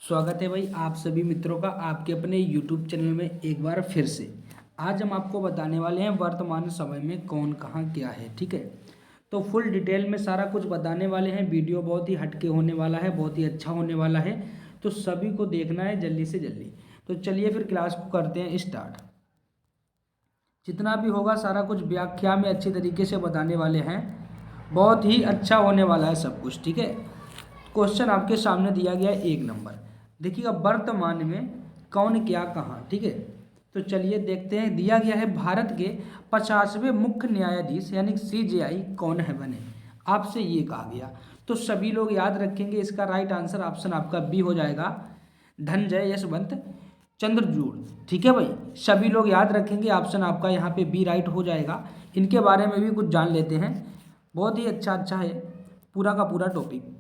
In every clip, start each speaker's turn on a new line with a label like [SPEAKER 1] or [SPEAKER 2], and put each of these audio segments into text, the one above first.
[SPEAKER 1] स्वागत है भाई आप सभी मित्रों का आपके अपने YouTube चैनल में एक बार फिर से। आज हम आपको बताने वाले हैं वर्तमान समय में कौन कहाँ क्या है। ठीक है, तो फुल डिटेल में सारा कुछ बताने वाले हैं। वीडियो बहुत ही हटके होने वाला है, बहुत ही अच्छा होने वाला है, तो सभी को देखना है जल्दी से जल्दी। तो चलिए फिर क्लास को करते हैं स्टार्ट। जितना भी होगा सारा कुछ व्याख्या में अच्छी तरीके से बताने वाले हैं, बहुत ही अच्छा होने वाला है सब कुछ। ठीक है, क्वेश्चन आपके सामने दिया गया है 1 नंबर। देखिएगा वर्तमान में कौन क्या कहाँ। ठीक है, तो चलिए देखते हैं। दिया गया है भारत के 50वें मुख्य न्यायाधीश यानी CJI कौन है बने, आपसे ये कहा गया। तो सभी लोग याद रखेंगे, इसका राइट आंसर ऑप्शन आपका बी हो जाएगा, धनंजय यशवंत चंद्रचूड़। ठीक है भाई, सभी लोग याद रखेंगे, ऑप्शन आपका यहाँ पे बी राइट हो जाएगा। इनके बारे में भी कुछ जान लेते हैं, बहुत ही अच्छा है पूरा का पूरा टॉपिक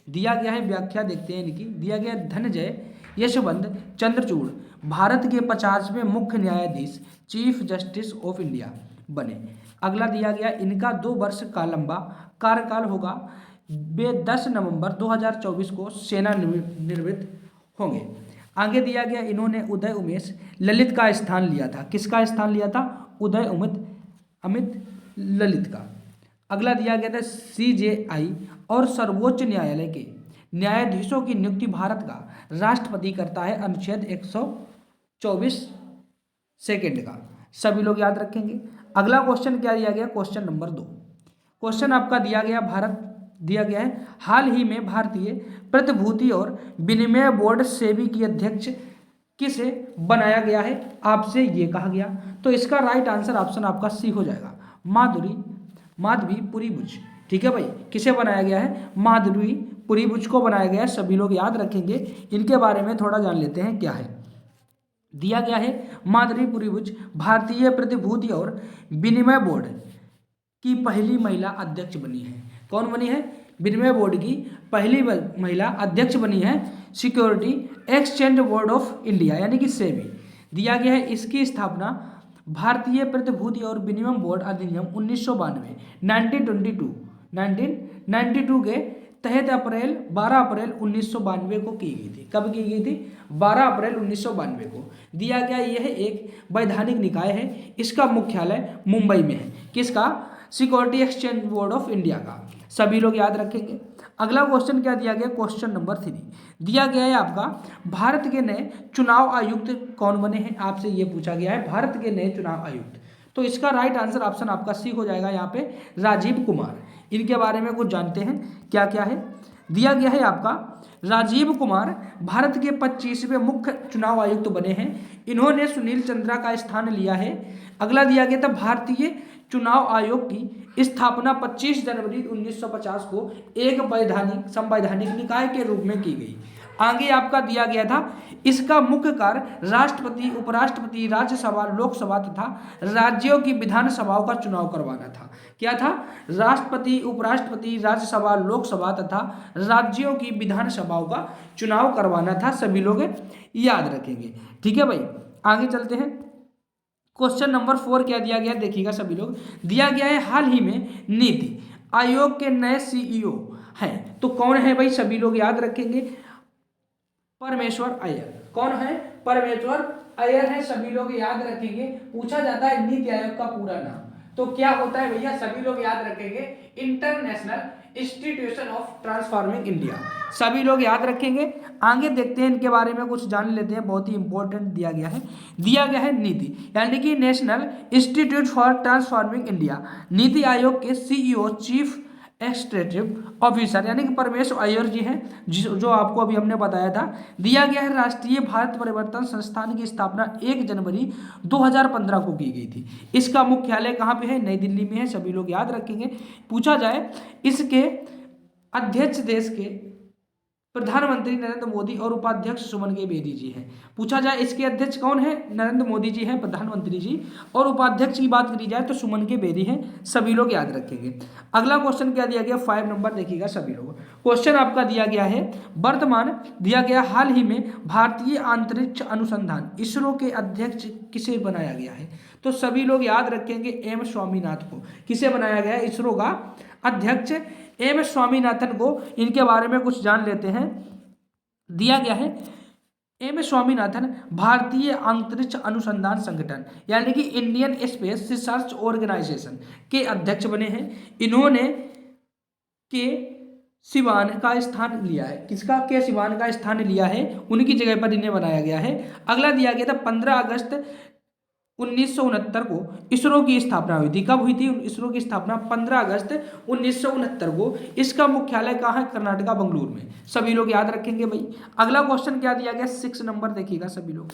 [SPEAKER 1] दिया गया है। व्याख्या देखते हैं इनकी। दिया गया धनंजय यशवंत चंद्रचूड़ भारत के 50वें मुख्य न्यायाधीश चीफ जस्टिस ऑफ इंडिया बने। अगला दिया गया इनका 2 वर्ष का लंबा कार्यकाल होगा। वे 10 नवंबर 2024 को सेवानिवृत्त होंगे। आगे दिया गया इन्होंने उदय उमेश ललित का स्थान लिया था। किसका स्थान लिया था? उदय अमित ललित का। अगला दिया गया था CJI और सर्वोच्च न्यायालय के न्यायाधीशों की नियुक्ति भारत का राष्ट्रपति करता है, अनुच्छेद 124 सेकेंड का। सभी लोग याद रखेंगे। अगला क्वेश्चन क्या दिया गया? Question number 2। क्वेश्चन आपका दिया गया है हाल ही में भारतीय प्रतिभूति और विनिमय बोर्ड सेबी की अध्यक्ष किसे बनाया गया है, आपसे ये कहा गया। तो इसका राइट आंसर ऑप्शन आपका सी हो जाएगा, माधवी पुरीबुच। ठीक है भाई, किसे बनाया गया है? माधवी पुरीबुच को बनाया गया है। सभी लोग याद रखेंगे। इनके बारे में थोड़ा जान लेते हैं क्या है। दिया गया है माधवी पुरीबुच भारतीय प्रतिभूति और विनिमय बोर्ड की पहली महिला अध्यक्ष बनी है। कौन बनी है? विनिमय बोर्ड की पहली महिला अध्यक्ष बनी है, security exchange board of India यानी कि सेबी। दिया गया है इसकी स्थापना भारतीय प्रतिभूति और विनिमय बोर्ड अधिनियम 1992 1992 के तहत 12 अप्रैल 1992 को की गई थी। कब की गई थी? 12 अप्रैल 1992 को। दिया गया यह एक वैधानिक निकाय है, इसका मुख्यालय मुंबई में है। किसका? Security exchange board of India का। सभी लोग याद रखेंगे। अगला क्वेश्चन क्या दिया गया? क्वेश्चन नंबर 3 दिया गया है आपका भारत के नए चुनाव आयुक्त कौन बने हैं, आपसे ये पूछा गया है भारत के नए चुनाव आयुक्त। तो इसका राइट आंसर ऑप्शन आपका सी हो जाएगा, यहाँ पे राजीव कुमार। इनके बारे में कुछ जानते हैं क्या क्या है। दिया गया है आपका राजीव कुमार भारत के 25वें मुख्य चुनाव आयुक्त बने हैं। इन्होंने सुनील चंद्रा का स्थान लिया है। अगला दिया गया था भारतीय चुनाव आयोग की स्थापना 25 जनवरी 1950 को एक संवैधानिक निकाय के रूप में की गई। आगे आपका दिया गया था इसका मुख्य कार्य राष्ट्रपति, उपराष्ट्रपति, राज्यसभा, लोकसभा तथा राज्यों की विधानसभाओं का चुनाव करवाना था। क्या था? राष्ट्रपति, उपराष्ट्रपति, राज्यसभा, लोकसभा तथा राज्यों की विधानसभाओं का चुनाव करवाना था। सभी लोग याद रखेंगे। ठीक है भाई, आगे चलते हैं। क्वेश्चन नंबर 4 क्या दिया गया देखिएगा सभी लोग। दिया गया है हाल ही में नीति आयोग के नए CEO हैं। तो कौन है भाई? सभी लोग याद रखेंगे, परमेश्वर अय्यर। कौन है? परमेश्वर अय्यर है। सभी लोग याद रखेंगे। पूछा जाता है नीति आयोग का पूरा नाम तो क्या होता है भैया? सभी लोग याद रखेंगे, international institution of transforming India. सभी लोग याद रखेंगे। आगे देखते हैं इनके बारे में कुछ जान लेते हैं, बहुत ही इंपॉर्टेंट दिया गया है। दिया गया है नीति यानी कि national institute for transforming India. NITI Aayog के CEO चीफ एग्जीक्यूटिव ऑफिसर यानी कि परमेश्वर अय्यर जी हैं, जो आपको अभी हमने बताया था। दिया गया है राष्ट्रीय भारत परिवर्तन संस्थान की स्थापना 1 जनवरी 2015 को की गई थी। इसका मुख्यालय कहाँ पे है? नई दिल्ली में है। सभी लोग याद रखेंगे। पूछा जाए इसके अध्यक्ष देश के प्रधानमंत्री नरेंद्र मोदी और उपाध्यक्ष सुमन के बेदी जी हैं। पूछा जाए इसके अध्यक्ष कौन है? नरेंद्र मोदी जी हैं प्रधानमंत्री जी, और उपाध्यक्ष की बात करी जाए तो सुमन के बेदी हैं। सभी लोग याद रखेंगे। अगला क्वेश्चन क्या दिया गया? 5 नंबर देखिएगा सभी लोग। क्वेश्चन आपका दिया गया है वर्तमान दिया गया हाल ही में भारतीय अंतरिक्ष अनुसंधान ISRO के अध्यक्ष किसे बनाया गया है? तो सभी लोग याद रखेंगे M स्वामीनाथन को। किसे बनाया गया है? ISRO का अध्यक्ष M स्वामीनाथन को। इनके बारे में कुछ जान लेते हैं। दिया गया है एम एस स्वामीनाथन भारतीय अंतरिक्ष अनुसंधान संगठन यानी कि इंडियन स्पेस रिसर्च ऑर्गेनाइजेशन के अध्यक्ष बने हैं। इन्होंने के सिवान का स्थान लिया है। किसका? के सिवान का स्थान लिया है, उनकी जगह पर इन्हें बनाया गया है। अगला दिया गया था 15 अगस्त 1969 को इसरो की स्थापना हुई थी। कब हुई थी इसरो की स्थापना? 15 अगस्त 1969 को। इसका मुख्यालय कहाँ है? कर्नाटका, बंगलुरु में। सभी लोग याद रखेंगे भाई। अगला क्वेश्चन क्या दिया गया? 6 नंबर देखिएगा सभी लोग।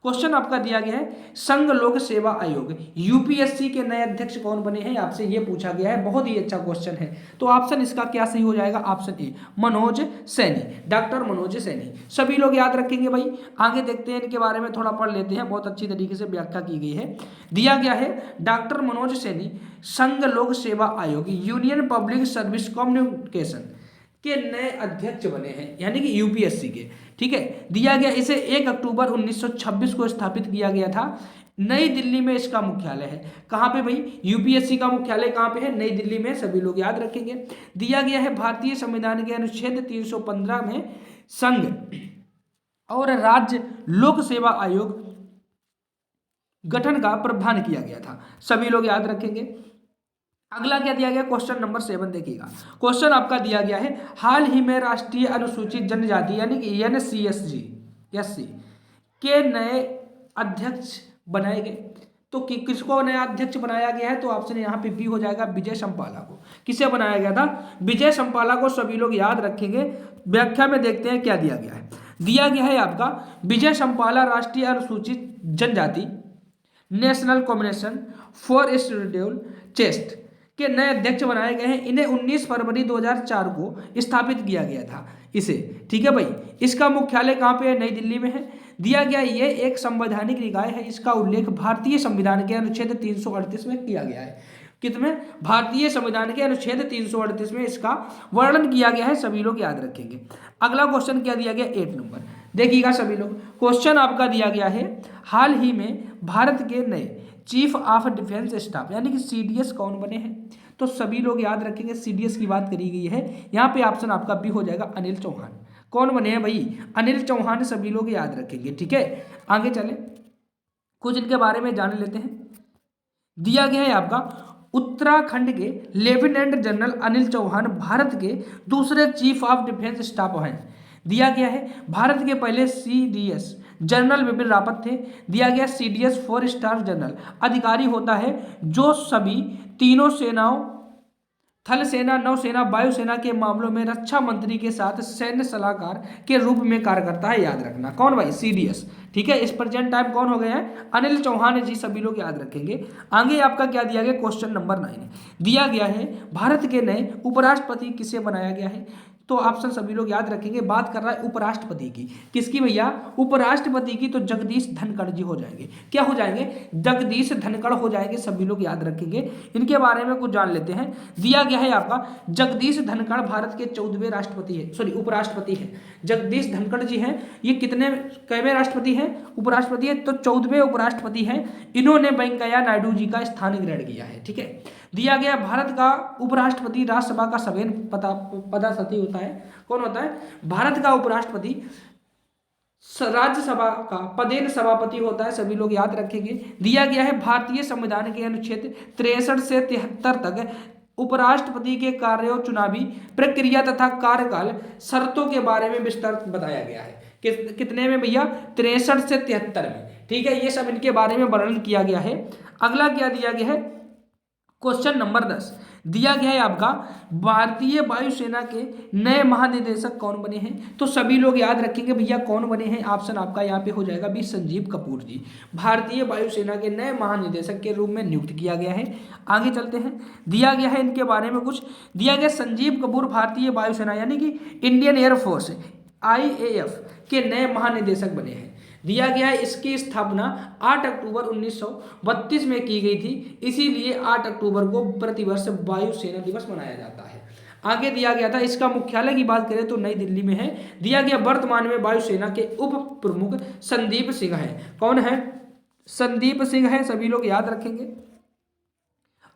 [SPEAKER 1] क्वेश्चन आपका दिया गया है संघ लोक सेवा आयोग यूपीएससी के नए अध्यक्ष कौन बने हैं? आपसे ये पूछा गया है, बहुत ही अच्छा क्वेश्चन है। तो ऑप्शन इसका क्या सही हो जाएगा? Option A Manoj Saini, doctor Manoj Saini. सभी लोग याद रखेंगे भाई। आगे देखते हैं, इनके बारे में थोड़ा पढ़ लेते हैं, बहुत अच्छी तरीके से व्याख्या की गई है। दिया गया है डॉक्टर मनोज सैनी संघ लोक सेवा आयोग यूनियन पब्लिक सर्विस कम्युनिकेशन के नए अध्यक्ष बने हैं, यानी कि यूपीएससी के। ठीक है, दिया गया इसे 1 अक्टूबर 1926 को स्थापित किया गया था। नई दिल्ली में इसका मुख्यालय है। कहाँ पे भाई? यूपीएससी का मुख्यालय कहाँ पे है? नई दिल्ली में। सभी लोग याद रखेंगे। दिया गया है भारतीय संविधान के अनुच्छेद 315 में संघ और राज्य लोक सेवा आयोग गठन का प्रावधान किया गया था। सभी लोग याद रखेंगे। अगला क्या दिया गया? क्वेश्चन नंबर 7 देखिएगा। क्वेश्चन आपका दिया गया है हाल ही में राष्ट्रीय अनुसूचित जनजाति यानी कि एनसीएससी के नए अध्यक्ष बनाए गए। तो किसको नया अध्यक्ष बनाया गया है? तो ऑप्शन यहाँ पे बी हो जाएगा, विजय संपाला को। किसे बनाया गया था? विजय संपाला को। सभी लोग याद रखेंगे। व्याख्या में देखते हैं क्या दिया गया है। दिया गया है आपका विजय संपाला राष्ट्रीय अनुसूचित जनजाति national combination for schedule chest के नए अध्यक्ष बनाए गए हैं। इन्हें 19 फरवरी 2004 को स्थापित किया गया था इसे। ठीक है भाई। इसका मुख्यालय कहाँ पे है? नई दिल्ली में है। दिया गया ये एक संवैधानिक निकाय है। इसका उल्लेख भारतीय संविधान के अनुच्छेद 338 में किया गया है। कितने? भारतीय संविधान के अनुच्छेद 338 में इसका वर्णन किया गया है। सभी लोग याद रखेंगे। अगला क्वेश्चन क्या दिया गया? 8 नंबर देखिएगा सभी लोग। क्वेश्चन आपका दिया गया है हाल ही में भारत के नए चीफ ऑफ डिफेंस स्टाफ यानी कि सीडीएस कौन बने हैं? तो सभी लोग याद रखेंगे। सीडीएस की बात करी गई है। यहाँ पे ऑप्शन आपका बी हो जाएगा, अनिल चौहान। कौन बने हैं भाई? अनिल चौहान। सभी लोग याद रखेंगे। ठीक है, आगे चले, कुछ इनके बारे में जान लेते हैं। दिया गया है आपका उत्तराखंड के लेफ्टिनेंट जनरल अनिल चौहान भारत के दूसरे चीफ ऑफ डिफेंस स्टाफ हैं। दिया गया है भारत के पहले सीडीएस जनरल विपिन रावत थे। दिया गया सीडीएस 4 स्टार जनरल अधिकारी होता है जो सभी तीनों सेनाओं थल सेना, नौसेना, वायुसेना के मामलों में रक्षा मंत्री के साथ सैन्य सलाहकार के रूप में कार्य करता है। याद रखना। कौन भाई? सीडीएस। ठीक है, इस प्रेजेंट टाइम कौन हो गए हैं? अनिल चौहान जी। सभी लोग याद रखेंगे। आगे आपका क्या दिया गया? क्वेश्चन नंबर 9 दिया गया है भारत के नए उपराष्ट्रपति किसे बनाया गया है? तो ऑप्शन सभी लोग याद रखेंगे। बात कर रहा है उपराष्ट्रपति की। किसकी भैया? उपराष्ट्रपति की। तो जगदीश धनखड़ जी हो जाएंगे। क्या हो जाएंगे? जगदीश धनखड़ हो जाएंगे। सभी लोग याद रखेंगे। इनके बारे में कुछ जान लेते हैं। दिया गया है आपका जगदीश धनखड़ भारत के 14वें राष्ट्रपति है, सॉरी उपराष्ट्रपति है। जगदीश धनखड़ जी हैं। ये कितने कईवें राष्ट्रपति हैं? उपराष्ट्रपति है। तो 14वें उपराष्ट्रपति हैं। इन्होंने वेंकैया नायडू जी का स्थान ग्रहण किया है। ठीक है, दिया गया भारत का उपराष्ट्रपति राज्यसभा का सवैन पदाधिकारी होता है। कौन होता है? भारत का उपराष्ट्रपति राज्यसभा का पदेन सभापति होता है। सभी लोग याद रखेंगे। दिया गया है भारतीय संविधान के अनुच्छेद 63 से 73 तक उपराष्ट्रपति के कार्यों, चुनावी प्रक्रिया तथा कार्यकाल शर्तों के बारे में विस्तार बताया गया है। कितने में भैया? 63 से 73 में। ठीक है, ये सब इनके बारे में वर्णन किया गया है। अगला क्या दिया गया है? क्वेश्चन नंबर 10 दिया गया है आपका भारतीय वायुसेना के नए महानिदेशक कौन बने हैं? तो सभी लोग याद रखेंगे भैया कौन बने हैं। ऑप्शन आपका यहाँ पे हो जाएगा बी, संजीव कपूर जी। भारतीय वायुसेना के नए महानिदेशक के रूप में नियुक्त किया गया है। आगे चलते हैं। दिया गया है इनके बारे में कुछ। दिया गया संजीव कपूर भारतीय वायुसेना यानी कि इंडियन एयरफोर्स IAF के नए महानिदेशक बने हैं। दिया गया है इसकी स्थापना 8 अक्टूबर 1932 में की गई थी। इसीलिए 8 अक्टूबर को प्रतिवर्ष वायुसेना दिवस मनाया जाता है। आगे दिया गया था इसका मुख्यालय की बात करें तो नई दिल्ली में है। दिया गया वर्तमान में वायुसेना के उप प्रमुख संदीप सिंह हैं। कौन है? संदीप सिंह है। सभी लोग याद रखेंगे।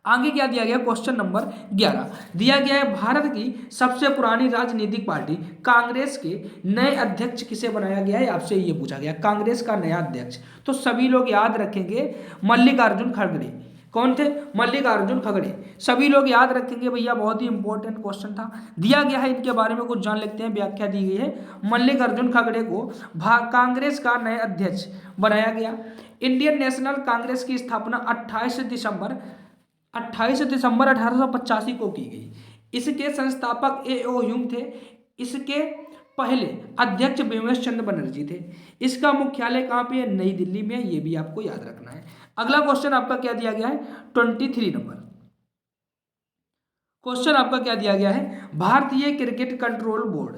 [SPEAKER 1] आगे क्या दिया गया, क्वेश्चन नंबर 11 दिया गया है, भारत की सबसे पुरानी राजनीतिक पार्टी कांग्रेस के नए अध्यक्ष किसे बनाया गया है, आपसे ये पूछा गया, कांग्रेस का नया अध्यक्ष। तो सभी लोग याद रखेंगे मल्लिकार्जुन खड़गे। कौन थे, मल्लिकार्जुन खड़गे, सभी लोग याद रखेंगे भैया, बहुत ही इंपॉर्टेंट क्वेश्चन था। दिया गया है, इनके बारे में कुछ जान लेते हैं, व्याख्या दी गई है। मल्लिकार्जुन खड़गे को कांग्रेस का नया अध्यक्ष बनाया गया। इंडियन नेशनल कांग्रेस की स्थापना 28 दिसंबर 1885 को की गई। इसके संस्थापक ए.ओ. ह्यूम थे। इसके पहले अध्यक्ष बिमलेश चंद्र बनर्जी थे। इसका मुख्यालय कहाँ पे है, नई दिल्ली में, ये भी आपको याद रखना है। अगला क्वेश्चन आपका क्या दिया गया है, 23 नंबर क्वेश्चन आपका क्या दिया गया है, भारतीय क्रिकेट कंट्रोल बोर्ड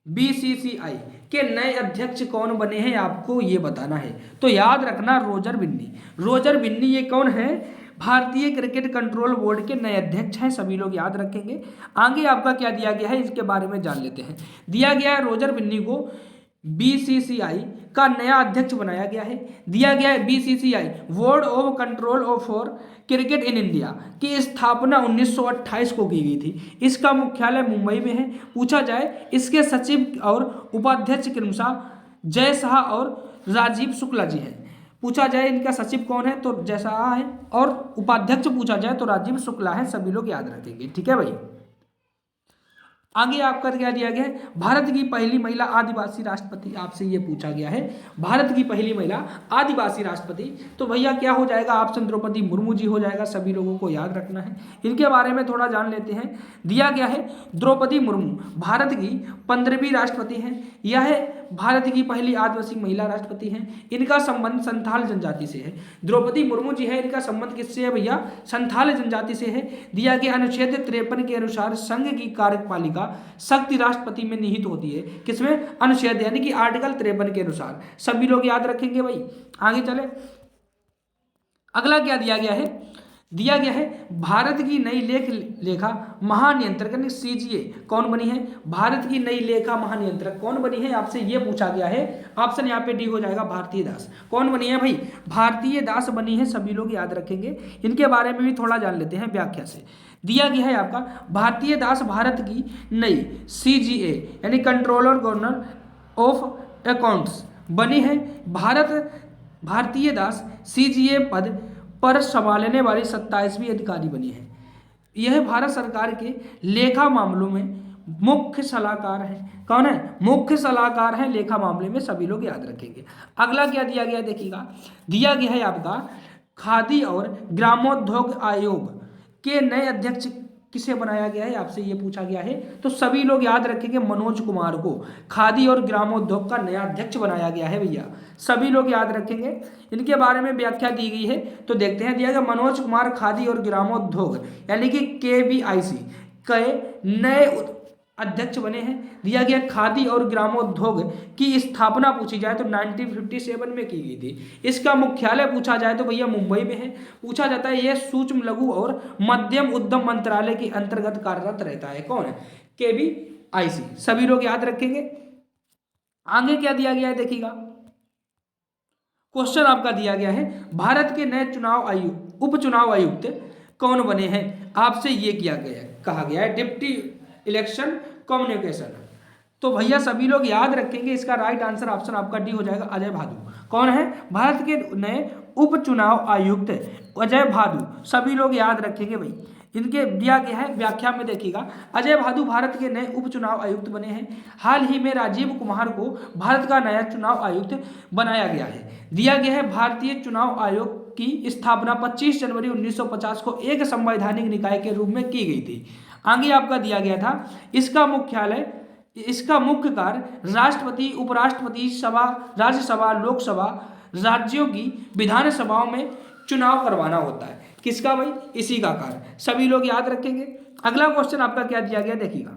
[SPEAKER 1] BCCI के नए अध्यक्ष कौन बने हैं, आपको ये बताना है। तो याद रखना रोजर बिन्नी। रोजर बिन्नी ये कौन है, भारतीय क्रिकेट कंट्रोल बोर्ड के नए अध्यक्ष हैं, सभी लोग याद रखेंगे। आगे आपका क्या दिया गया है, इसके बारे में जान लेते हैं। दिया गया है रोजर बिन्नी को BCCI का नया अध्यक्ष बनाया गया है। दिया गया है BCCI board of control of for cricket in India की स्थापना 1928 को की गई थी। इसका मुख्यालय मुंबई में है। पूछा जाए इसके सचिव और उपाध्यक्ष क्रमशः जय शाह और राजीव शुक्ला जी हैं। पूछा जाए इनका सचिव कौन है, तो जय शाह है, और उपाध्यक्ष पूछा जाए तो राजीव शुक्ला है, सभी लोग याद रखेंगे, ठीक है भाई। आगे आपका क्या दिया गया है, भारत की पहली महिला आदिवासी राष्ट्रपति, आपसे ये पूछा गया है, भारत की पहली महिला आदिवासी राष्ट्रपति। तो भैया क्या हो जाएगा, ऑप्शन द्रौपदी मुर्मू जी हो जाएगा, सभी लोगों को याद रखना है। इनके बारे में थोड़ा जान लेते हैं। दिया गया है द्रौपदी मुर्मू भारत की 15वीं राष्ट्रपति हैं। यह भारत की पहली आदिवासी महिला राष्ट्रपति हैं। इनका संबंध संथाल जनजाति से है। द्रौपदी मुर्मू जी है, इनका संबंध किससे है भैया, संथाल जनजाति से है। दिया गया अनुच्छेद 53 के अनुसार संघ की कार्यपालिका शक्ति राष्ट्रपति में निहित होती है। किसमें, अनुच्छेद यानी कि आर्टिकल 53 के अनुसार, सभी लोग याद रखेंगे भाई। आगे चले, अगला क्या दिया गया है, दिया गया है भारत की नई लेखा महानियंत्रक CGA कौन बनी है, भारत की नई लेखा महानियंत्रक कौन बनी है, आपसे ये पूछा गया है। ऑप्शन यहाँ पे डी हो जाएगा, भारतीय दास। कौन बनी है भाई, भारतीय दास बनी है, सभी लोग याद रखेंगे। इनके बारे में भी थोड़ा जान लेते हैं व्याख्या से। दिया गया है आपका, भारतीय दास भारत की नई CGA यानी कंट्रोलर गवर्नर ऑफ अकाउंट्स बनी है। भारतीय दास CGA पद पर संभालने वाली 27वीं अधिकारी बनी है। यह भारत सरकार के लेखा मामलों में मुख्य सलाहकार है। कौन है, मुख्य सलाहकार है लेखा मामले में, सभी लोग याद रखेंगे। अगला क्या दिया गया है देखिएगा, दिया गया है आपका खादी और ग्रामोद्योग आयोग के नए अध्यक्ष किसे बनाया गया है, आपसे ये पूछा गया है। तो सभी लोग याद रखेंगे मनोज कुमार को खादी और ग्रामोद्योग का नया अध्यक्ष बनाया गया है भैया, सभी लोग याद रखेंगे। इनके बारे में व्याख्या दी गई है, तो देखते हैं। दिया गया मनोज कुमार खादी और ग्रामोद्योग यानी कि KVIC के नए अध्यक्ष बने हैं। दिया गया खादी और ग्रामोद्योग की स्थापना पूछी जाए तो 1957 में की गई थी। इसका मुख्यालय पूछा जाए तो भैया मुंबई में है। पूछा जाता है यह सूक्ष्म लघु और मध्यम उद्यम मंत्रालय के अंतर्गत कार्यरत रहता है। कौन है, KVIC, सभी लोग याद रखेंगे। आगे क्या दिया गया है देखिएगा, क्वेश्चन आपका दिया गया है, भारत के नए उपचुनाव आयुक्त कौन बने हैं, आपसे ये किया गया कहा गया है डिप्टी इलेक्शन कम्युनिकेशन। तो भैया सभी लोग याद रखेंगे, इसका राइट आंसर ऑप्शन आपका डी हो जाएगा, अजय भादु। कौन है, भारत के नए उपचुनाव आयुक्त अजय भादु, सभी लोग याद रखेंगे भाई। इनके दिया गया है व्याख्या में देखिएगा, अजय भादु भारत के नए उपचुनाव आयुक्त बने हैं। हाल ही में राजीव कुमार को भारत का नया चुनाव आयुक्त बनाया गया है। दिया गया है भारतीय चुनाव आयोग की स्थापना 25 जनवरी 1950 को एक संवैधानिक निकाय के रूप में की गई थी। आगे आपका दिया गया था, इसका मुख्य कार्य राष्ट्रपति, उपराष्ट्रपति, सभा, राज्यसभा, लोकसभा, राज्यों की विधानसभाओं में चुनाव करवाना होता है। किसका भाई, इसी का कार्य, सभी लोग याद रखेंगे। अगला क्वेश्चन आपका क्या दिया गया देखिएगा,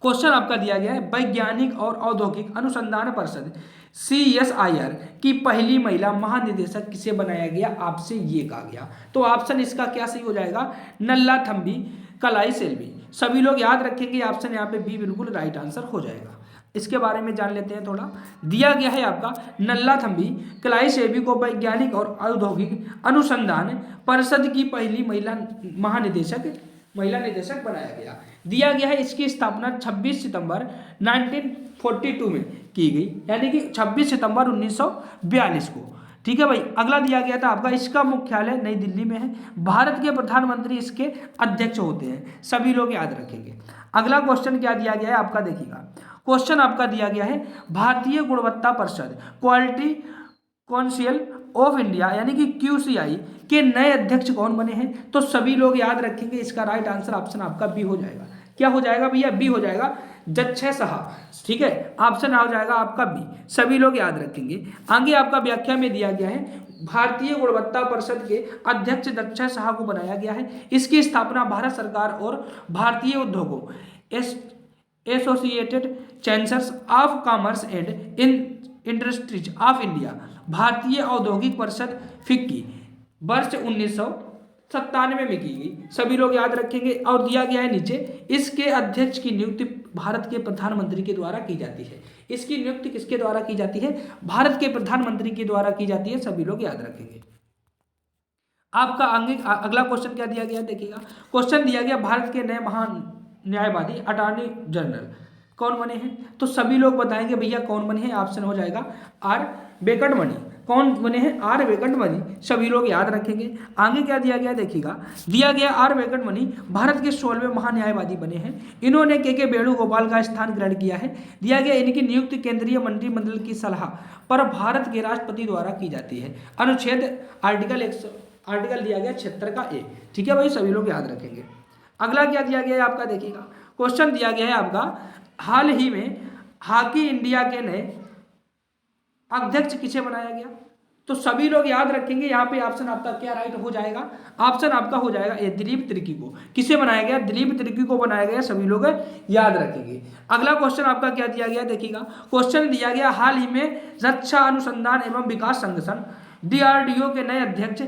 [SPEAKER 1] क्वेश्चन आपका दिया गया है वैज्ञानिक और औद्योगिक अनुसंधान परिषद CSIR की पहली महिला महानिदेशक किसे बनाया गया, आपसे ये कहा गया। तो ऑप्शन इसका क्या सही हो जाएगा, नल्ला थम्बी कलाई सेल्वी। सभी लोग याद रखेंगे ऑप्शन यहाँ पे बी बिल्कुल राइट आंसर हो जाएगा। इसके बारे में जान लेते हैं थोड़ा। दिया गया है आपका नल्लाथंबी कलाई सेल्वी को वैज्ञानिक और औद्योगिक अनुसंधान परिषद की पहली महिला निदेशक बनाया गया। दिया गया है इसकी स्थापना 26 सितंबर 1942 में की गई, यानी कि 26 सितंबर 1942 को। ठीक है भाई। अगला दिया गया था आपका इसका मुख्यालय नई दिल्ली में है। भारत के प्रधानमंत्री इसके अध्यक्ष होते हैं, सभी लोग याद रखेंगे। अगला क्वेश्चन क्या दिया गया है आपका देखिएगा। क्वेश्चन आपका दिया गया है भारतीय गुणवत्ता परिषद क्वालिटी काउंसिल ऑफ इंडिया यानी कि QCI के नए अध्यक्ष कौन बने हैं? तो सभी लोग याद रखेंगे इसका राइट आंसर ऑप्शन आपका बी हो जाएगा। क्या हो जाएगा भैया? बी हो जाएगा, जच्छय साहा। ठीक है, ऑप्शन हो जाएगा आपका बी, सभी लोग याद रखेंगे। आगे आपका व्याख्या में दिया गया है भारतीय गुणवत्ता परिषद के अध्यक्ष जच्छय साहा को बनाया गया है। इसकी स्थापना भारत सरकार और भारतीय उद्योगों associated chambers of commerce and industries of India भारतीय औद्योगिक परिषद फिक्की वर्ष 1997 में की गई, सभी लोग याद रखेंगे। और दिया गया है नीचे इसके अध्यक्ष की नियुक्ति भारत के प्रधानमंत्री के द्वारा की जाती है। इसकी नियुक्ति किसके द्वारा की जाती है? भारत के प्रधानमंत्री के द्वारा की जाती है, सभी लोग याद रखेंगे। आपका अगला क्वेश्चन क्या दिया गया देखिएगा। क्वेश्चन दिया गया भारत के नए महान न्यायवादी अटॉर्नी जनरल कौन बने हैं? तो सभी लोग बताएंगे भैया कौन बने हैं। ऑप्शन हो जाएगा आर वेंकटमणि। कौन बने हैं? आर वेंकटमणि, सभी लोग याद रखेंगे। आगे क्या दिया गया देखिएगा। दिया गया आर वेंकटमणि भारत के 16वें महान्यायवादी बने हैं। इन्होंने के वेणुगोपाल का स्थान ग्रहण किया है। दिया गया इनकी नियुक्ति केंद्रीय मंत्रिमंडल की सलाह पर भारत के राष्ट्रपति द्वारा की जाती है। अनुच्छेद आर्टिकल दिया गया 76 का ए। ठीक है भाई, सभी लोग याद रखेंगे। अगला क्या दिया गया है आपका देखिएगा। क्वेश्चन दिया गया है आपका हाल ही में हॉकी इंडिया के नए अध्यक्ष किसे बनाया गया? तो सभी लोग याद रखेंगे। यहाँ पे ऑप्शन आपका क्या राइट हो जाएगा? ऑप्शन आपका हो जाएगा ए, दिलीप तिर्की को। किसे बनाया गया? दिलीप तिर्की को बनाया गया, सभी लोग याद रखेंगे। अगला क्वेश्चन आपका क्या दिया गया देखिएगा। क्वेश्चन दिया गया हाल ही में रक्षा अनुसंधान एवं विकास संगठन DRDO के नए अध्यक्ष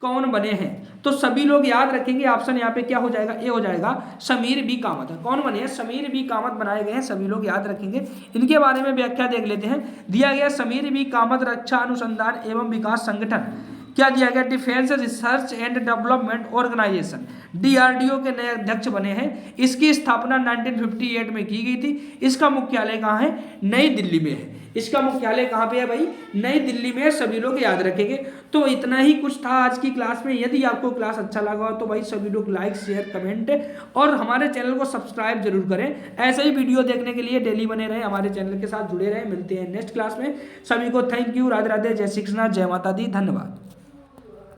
[SPEAKER 1] कौन बने हैं? तो सभी लोग याद रखेंगे। ऑप्शन यहाँ पे क्या हो जाएगा? ए हो जाएगा, समीर बी कामत। कौन बने हैं? समीर बी कामत बनाए गए हैं, सभी लोग याद रखेंगे। इनके बारे में व्याख्या देख लेते हैं। दिया गया समीर बी कामत रक्षा अनुसंधान एवं विकास संगठन क्या दिया गया? Defence research and development organisation DRDO के नए अध्यक्ष बने हैं। इसकी स्थापना 1958 में की गई थी। इसका मुख्यालय कहाँ है? नई दिल्ली में है। इसका मुख्यालय कहाँ पे है भाई? नई दिल्ली में है, सभी लोग याद रखेंगे। तो इतना ही कुछ था आज की क्लास में। यदि आपको क्लास अच्छा लगा हो तो भाई सभी लोग लाइक शेयर कमेंट और हमारे चैनल को सब्सक्राइब जरूर करें। ऐसे ही वीडियो देखने के लिए डेली बने रहें, हमारे चैनल के साथ जुड़े रहें। मिलते हैं नेक्स्ट क्लास में। सभी को थैंक यू, राधे राधे, जय श्री कृष्ण, जय माता दी, धन्यवाद।